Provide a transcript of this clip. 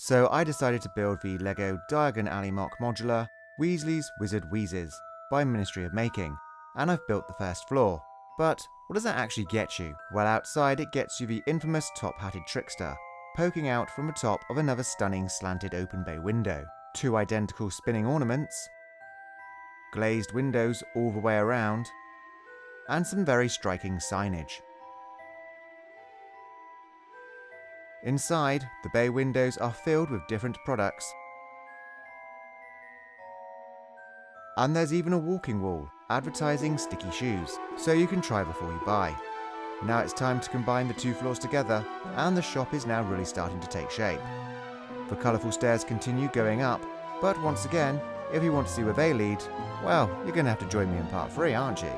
So I decided to build the LEGO Diagon Alley Mock modular Weasley's Wizard Wheezes by Ministry of Making, and I've built the first floor. But what does that actually get you? Well, outside it gets you the infamous top-hatted trickster, poking out from the top of another stunning slanted open bay window, 2 identical spinning ornaments, glazed windows all the way around, and some very striking signage. Inside, the bay windows are filled with different products, and there's even a walking wall advertising sticky shoes, so you can try before you buy. Now it's time to combine the 2 floors together, and the shop is now really starting to take shape. The colourful stairs continue going up, but once again, if you want to see where they lead, well, you're going to have to join me in part 3, aren't you?